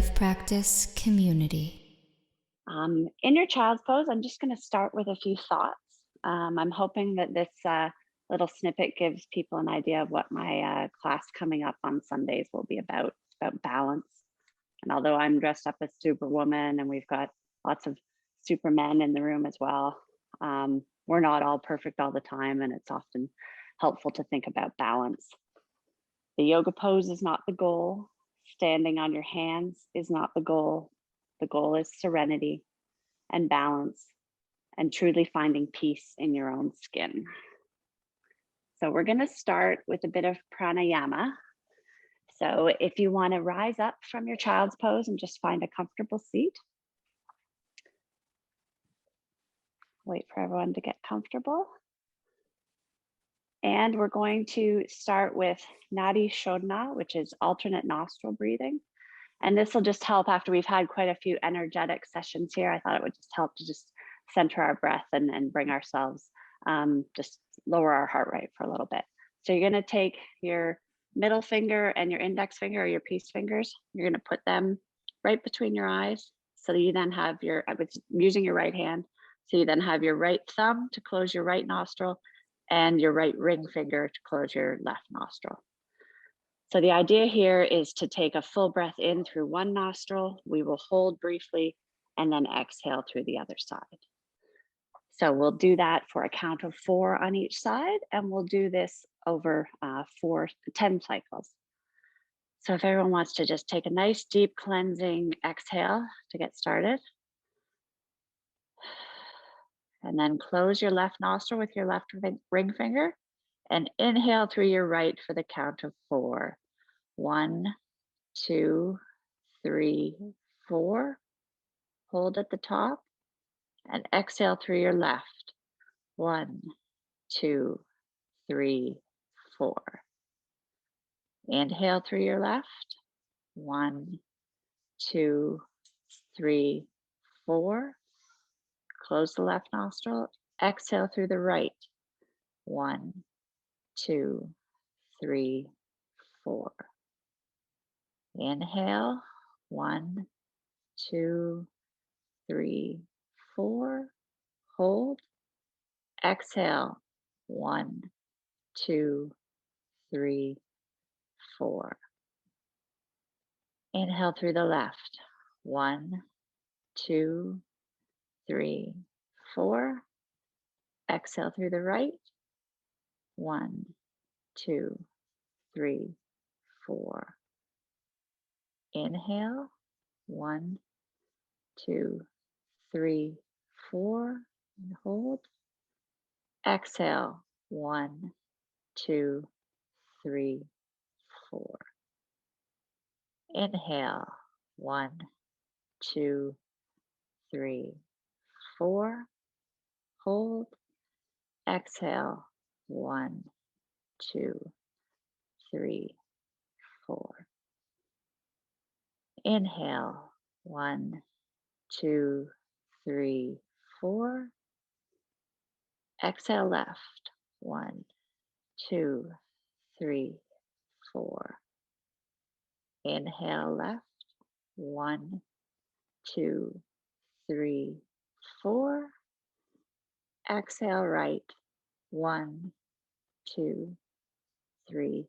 life practice community. In your child's pose, I'm just going to start with a few thoughts. I'm hoping that this little snippet gives people an idea of what my class coming up on Sundays will be about balance. And although I'm dressed up as Superwoman and we've got lots of Supermen in the room as well, we're not all perfect all the time, and it's often helpful to think about balance. The yoga pose is not the goal. Standing on your hands is not the goal. The goal is serenity and balance and truly finding peace in your own skin. So we're going to start with a bit of pranayama. So if you want to rise up from your child's pose and just find a comfortable seat. Wait for everyone to get comfortable. And we're going to start with Nadi Shodhana, which is alternate nostril breathing. And this will just help after we've had quite a few energetic sessions here. I thought it would just help to just center our breath and bring ourselves, just lower our heart rate for a little bit. So you're going to take your middle finger and your index finger or your peace fingers. You're going to put them right between your eyes. So you then have using your right hand. So you then have your right thumb to close your right nostril and your right ring finger to close your left nostril. So the idea here is to take a full breath in through one nostril. We will hold briefly and then exhale through the other side. So we'll do that for a count of 4 on each side, and we'll do this over 10 cycles. So if everyone wants to just take a nice deep cleansing exhale to get started. And then close your left nostril with your left ring finger and inhale through your right for the count of 4. 1, 2, 3, 4. Hold at the top and exhale through your left. 1, 2, 3, 4. Inhale through your left. 1, 2, 3, 4. Close the left nostril. Exhale through the right. 1, 2, 3, 4. Inhale. 1, 2, 3, 4. Hold. Exhale. 1, 2, 3, 4. Inhale through the left. 1, 2, 3, 4. Exhale through the right. 1, 2, 3, 4. Inhale. 1, 2, 3, 4. And hold. Exhale. 1, 2, 3, 4. Inhale. 1, 2, 3, 4. Hold. Exhale. 1, 2, 3, 4. Inhale. 1, 2, 3, 4. Exhale left. 1, 2, 3, 4. Inhale left. 1, 2, 3, 4. Exhale right. 1, 2, 3,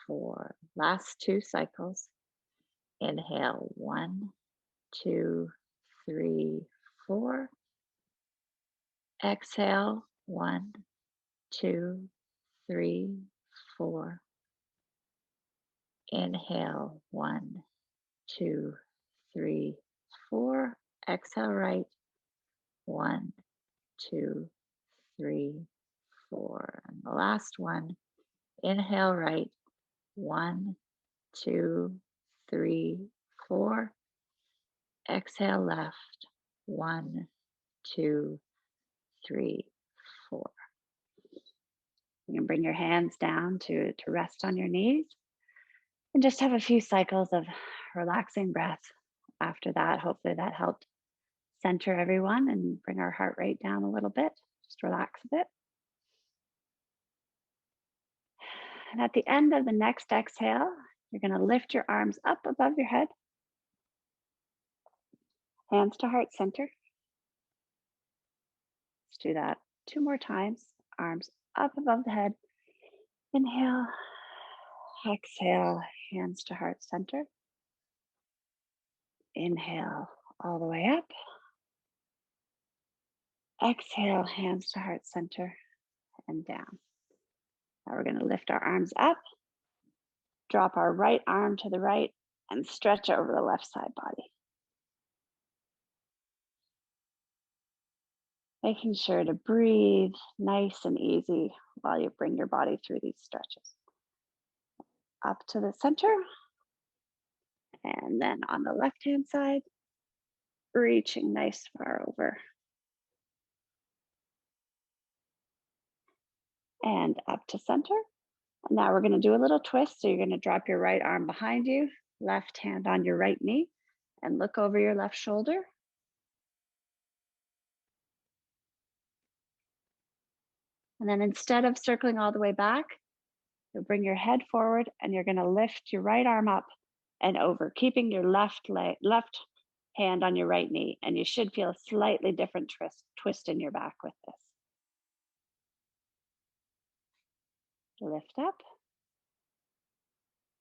4. Last 2 cycles. Inhale. 1, 2, 3, 4. Exhale. 1, 2, 3, 4. Inhale. 1, 2, 3, 4. Exhale right. 1, 2, 3, 4. And the last one. Inhale right. 1, 2, 3, 4. Exhale left. 1, 2, 3, 4. You can bring your hands down to rest on your knees and just have a few cycles of relaxing breath. After that, hopefully that helped center everyone and bring our heart rate down a little bit. Just relax a bit. And at the end of the next exhale, you're going to lift your arms up above your head Hands to heart center. Let's do that 2 more times. Arms up above the head. Inhale, exhale, hands to heart center. Inhale all the way up. Exhale, hands to heart center and down. Now we're going to lift our arms up, drop our right arm to the right, and stretch over the left side body. Making sure to breathe nice and easy while you bring your body through these stretches. Up to the center, and then on the left-hand side, reaching nice far over. And up to center. And now we're going to do a little twist. So you're going to drop your right arm behind you, left hand on your right knee, and look over your left shoulder. And then instead of circling all the way back, you'll bring your head forward and you're going to lift your right arm up and over, keeping your left hand on your right knee. And you should feel a slightly different twist in your back with this. Lift up.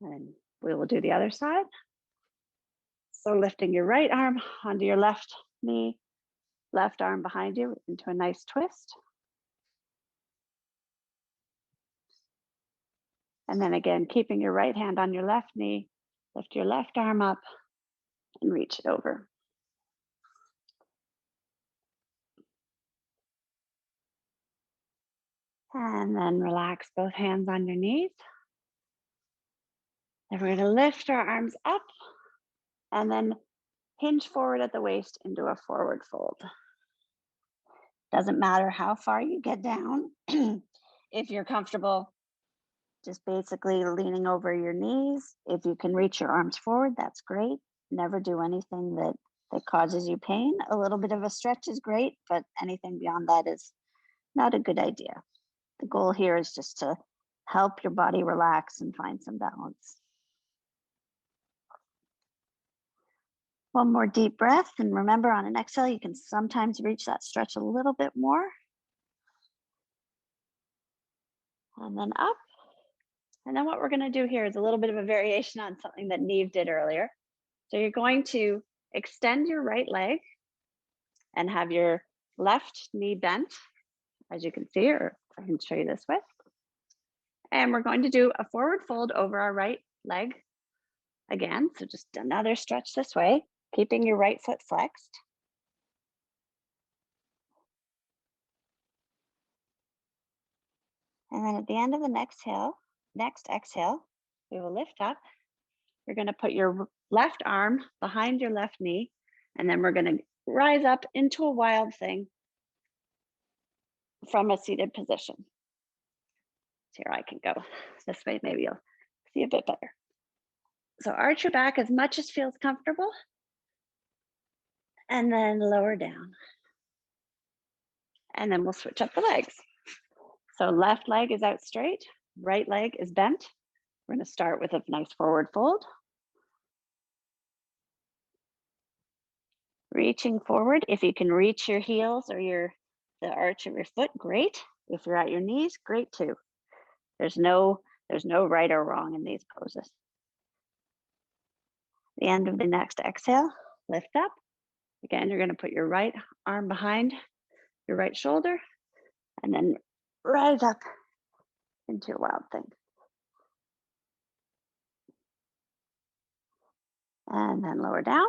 And we will do the other side. So lifting your right arm onto your left knee, left arm behind you into a nice twist. And then again, keeping your right hand on your left knee, lift your left arm up and reach it over. And then relax both hands on your knees. And we're going to lift our arms up and then hinge forward at the waist into a forward fold. Doesn't matter how far you get down. If you're comfortable, just basically leaning over your knees. If you can reach your arms forward, that's great. Never do anything that causes you pain. A little bit of a stretch is great, but anything beyond that is not a good idea. The goal here is just to help your body relax and find some balance. One more deep breath. And remember, on an exhale, you can sometimes reach that stretch a little bit more. And then up. And then what we're going to do here is a little bit of a variation on something that Neve did earlier. So you're going to extend your right leg and have your left knee bent, as you can see, or I can show you this way. And we're going to do a forward fold over our right leg again. So just another stretch this way, keeping your right foot flexed. And then at the end of the next exhale, we will lift up. You're going to put your left arm behind your left knee, and then we're going to rise up into a wild thing from a seated position. So here I can go this way, maybe you'll see a bit better. So arch your back as much as feels comfortable, and then lower down. And then we'll switch up the legs. So left leg is out straight, right leg is bent. We're going to start with a nice forward fold. Reaching forward. If you can reach your heels or the arch of your foot, great. If you're at your knees, great too. There's no right or wrong in these poses. The end of the next exhale, lift up. Again, you're going to put your right arm behind your right shoulder and then rise up into a wild thing. And then lower down.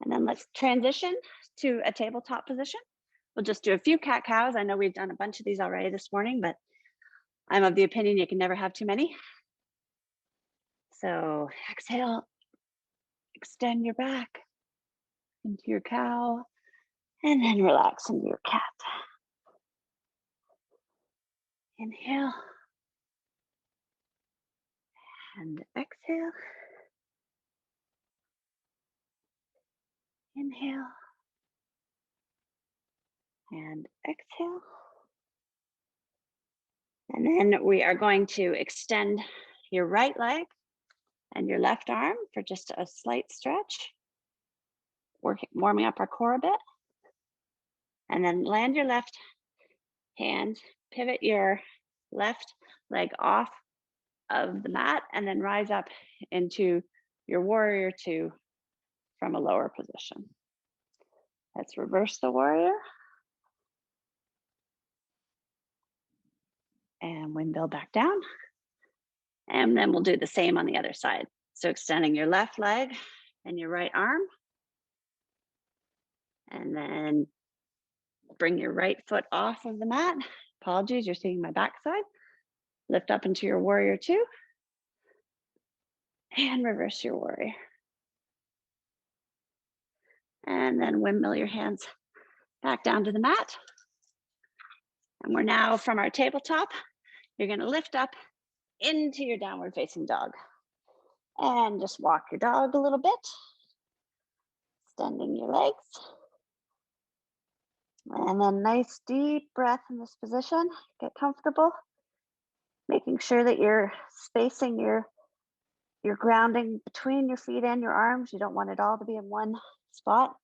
And then let's transition to a tabletop position. We'll just do a few cat-cows. I know we've done a bunch of these already this morning, but I'm of the opinion you can never have too many. So exhale, extend your back into your cow, and then relax into your cat. Inhale, and exhale. Inhale, and exhale. And then we are going to extend your right leg and your left arm for just a slight stretch. warming up our core a bit. And then land your left hand, pivot your left leg off of the mat, and then rise up into your warrior two from a lower position. Let's reverse the warrior. And windmill back down. And then we'll do the same on the other side. So extending your left leg and your right arm. And then bring your right foot off of the mat. Apologies, you're seeing my backside. Lift up into your warrior two. And reverse your warrior. And then windmill your hands back down to the mat. And we're now from our tabletop, you're going to lift up into your downward facing dog. And just walk your dog a little bit, extending your legs. And then nice deep breath in this position. Get comfortable, making sure that you're spacing your grounding between your feet and your arms. You don't want it all to be in one spot.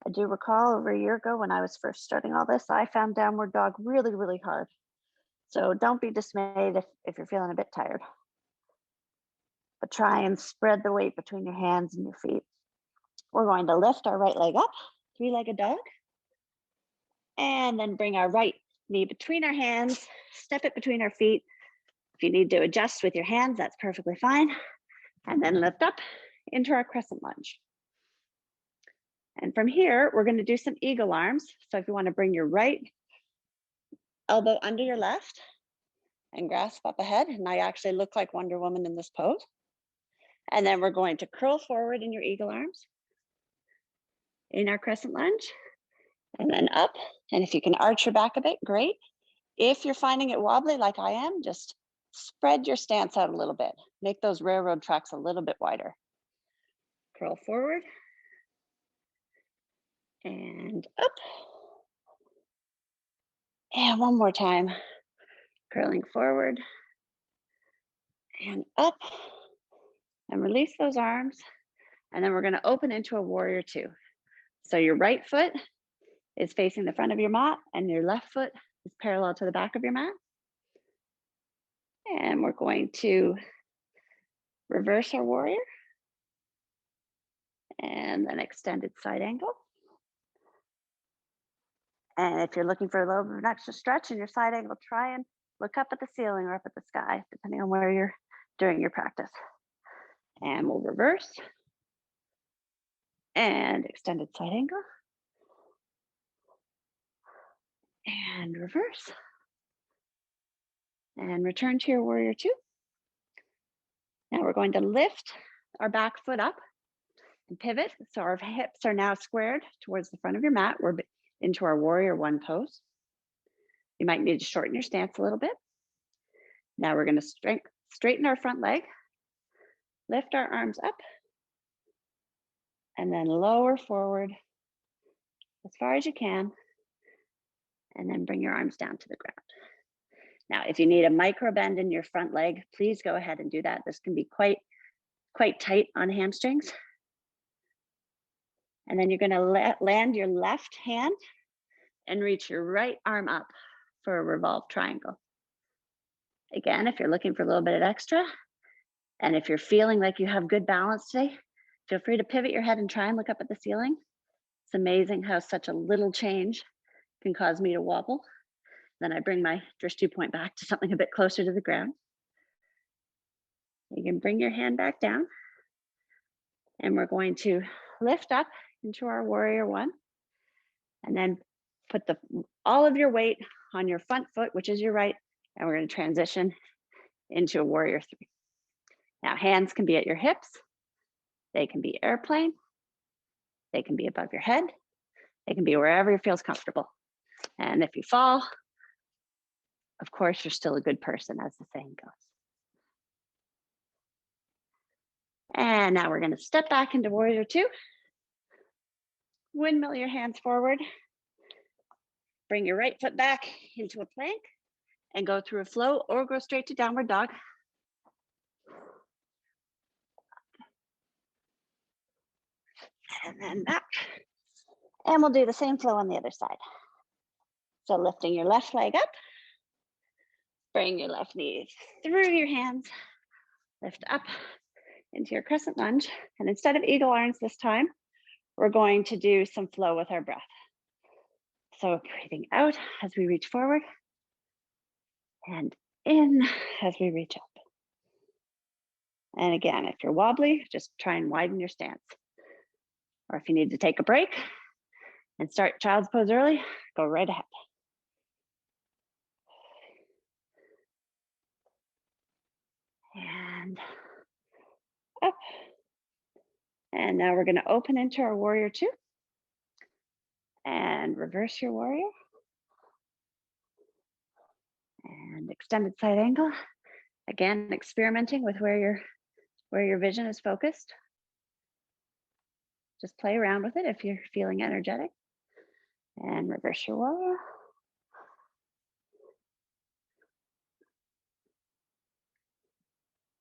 I do recall over a year ago when I was first starting all this, I found downward dog really, really hard. So don't be dismayed if you're feeling a bit tired. But try and spread the weight between your hands and your feet. We're going to lift our right leg up, three-legged dog. And then bring our right knee between our hands, step it between our feet. If you need to adjust with your hands, that's perfectly fine. And then lift up into our crescent lunge. And from here, we're going to do some eagle arms. So if you want to bring your right elbow under your left and grasp up ahead, and I actually look like Wonder Woman in this pose. And then we're going to curl forward in your eagle arms in our crescent lunge. And then up, and if you can arch your back a bit, great. If you're finding it wobbly like I am, just spread your stance out a little bit. Make those railroad tracks a little bit wider. Curl forward and up. And one more time, curling forward and up. And release those arms. And then we're going to open into a warrior two. So your right foot is facing the front of your mat and your left foot is parallel to the back of your mat. And we're going to reverse our warrior and then extended side angle. And if you're looking for a little bit of an extra stretch in your side angle, try and look up at the ceiling or up at the sky, depending on where you're doing your practice. And we'll reverse and extended side angle. And reverse. And return to your warrior two. Now we're going to lift our back foot up and pivot. So our hips are now squared towards the front of your mat. We're into our warrior one pose. You might need to shorten your stance a little bit. Now we're going to straighten our front leg, lift our arms up, and then lower forward as far as you can, and then bring your arms down to the ground. Now, if you need a micro bend in your front leg, please go ahead and do that. This can be quite tight on hamstrings. And then you're going to land your left hand and reach your right arm up for a revolve triangle. Again, if you're looking for a little bit of extra, and if you're feeling like you have good balance today, feel free to pivot your head and try and look up at the ceiling. It's amazing how such a little change can cause me to wobble. Then I bring my drishti point back to something a bit closer to the ground. You can bring your hand back down, and we're going to lift up into our warrior one, and then put all of your weight on your front foot, which is your right, and we're going to transition into a warrior three. Now, hands can be at your hips, they can be airplane, they can be above your head, they can be wherever it feels comfortable. And if you fall, of course, you're still a good person, as the saying goes. And now we're going to step back into warrior two. Windmill your hands forward. Bring your right foot back into a plank and go through a flow or go straight to downward dog. and then back. And we'll do the same flow on the other side. So lifting your left leg up, bring your left knee through your hands, lift up into your crescent lunge. And instead of eagle arms this time, we're going to do some flow with our breath. So breathing out as we reach forward and in as we reach up. And again, if you're wobbly, just try and widen your stance. Or if you need to take a break and start child's pose early, go right ahead. And up. And now we're going to open into our warrior two and reverse your warrior. And extended side angle. Again, experimenting with where your vision is focused. Just play around with it if you're feeling energetic. And reverse your warrior.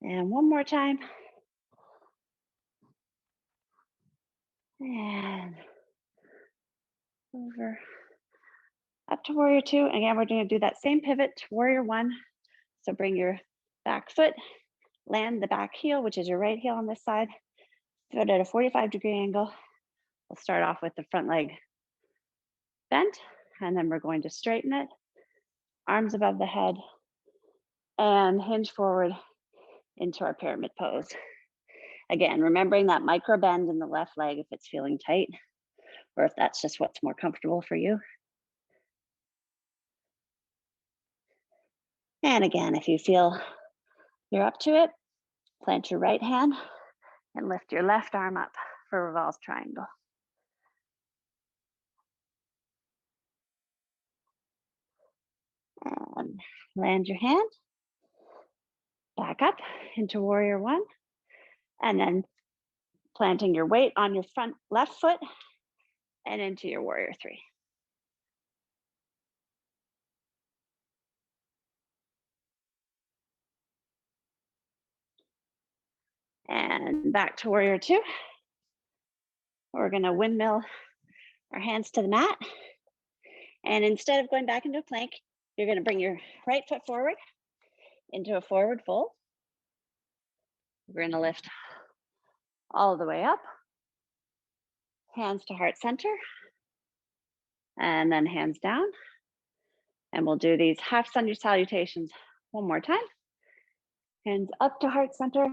And one more time. And over up to warrior two. Again, we're going to do that same pivot to warrior one. So bring your back foot, land the back heel, which is your right heel on this side, foot at a 45-degree angle. We'll start off with the front leg bent, and then we're going to straighten it, arms above the head, and hinge forward into our pyramid pose. Again, remembering that micro bend in the left leg if it's feeling tight, or if that's just what's more comfortable for you. And again, if you feel you're up to it, plant your right hand and lift your left arm up for Revolve Triangle. And land your hand, back up into warrior one, and then planting your weight on your front left foot and into your warrior three. And back to warrior two. We're gonna windmill our hands to the mat. And instead of going back into a plank, you're gonna bring your right foot forward into a forward fold. We're gonna lift all the way up, hands to heart center, and then hands down. And we'll do these half sun salutations one more time. Hands up to heart center,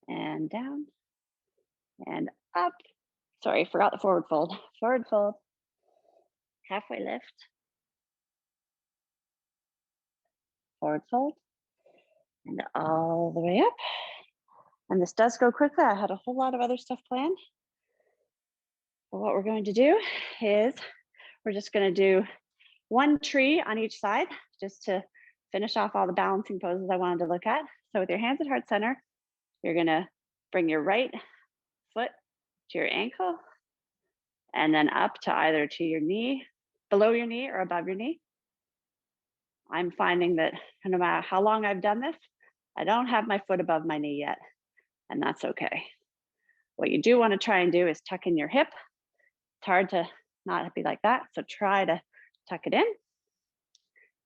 and down, and up. Sorry, forgot the forward fold. Forward fold, halfway lift, forward fold, and all the way up. And this does go quickly. I had a whole lot of other stuff planned. But what we're going to do is we're just going to do one tree on each side just to finish off all the balancing poses I wanted to look at. So with your hands at heart center, you're going to bring your right foot to your ankle and then up to either to your knee, below your knee or above your knee. I'm finding that no matter how long I've done this, I don't have my foot above my knee yet, and that's okay. What you do want to try and do is tuck in your hip. It's hard to not be like that, so try to tuck it in.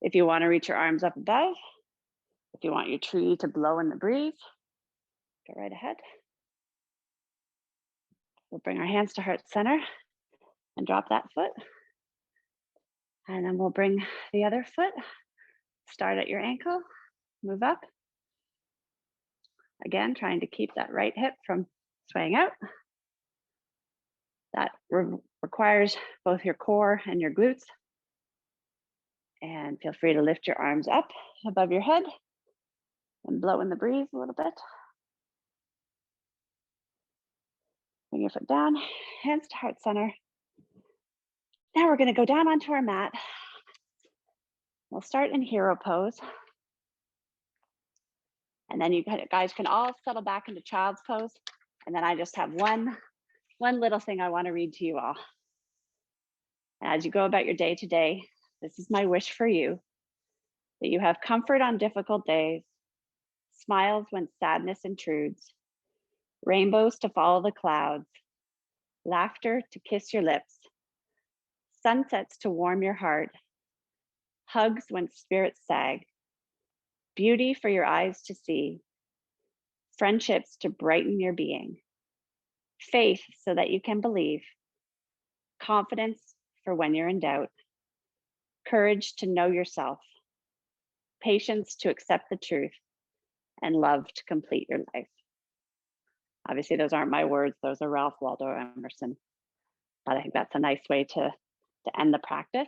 If you want to reach your arms up above, if you want your tree to blow in the breeze, go right ahead. We'll bring our hands to heart center and drop that foot. And then we'll bring the other foot, start at your ankle, move up. Again, trying to keep that right hip from swaying out. That requires both your core and your glutes. And feel free to lift your arms up above your head and blow in the breeze a little bit. Bring your foot down, hands to heart center. Now we're going to go down onto our mat. We'll start in hero pose. And then you guys can all settle back into child's pose. And then I just have one little thing I want to read to you all. As you go about your day today, this is my wish for you, that you have comfort on difficult days, smiles when sadness intrudes, rainbows to follow the clouds, laughter to kiss your lips, sunsets to warm your heart, hugs when spirits sag, beauty for your eyes to see, friendships to brighten your being, faith so that you can believe, confidence for when you're in doubt, courage to know yourself, patience to accept the truth, and love to complete your life. Obviously, those aren't my words, those are Ralph Waldo Emerson. But I think that's a nice way to end the practice.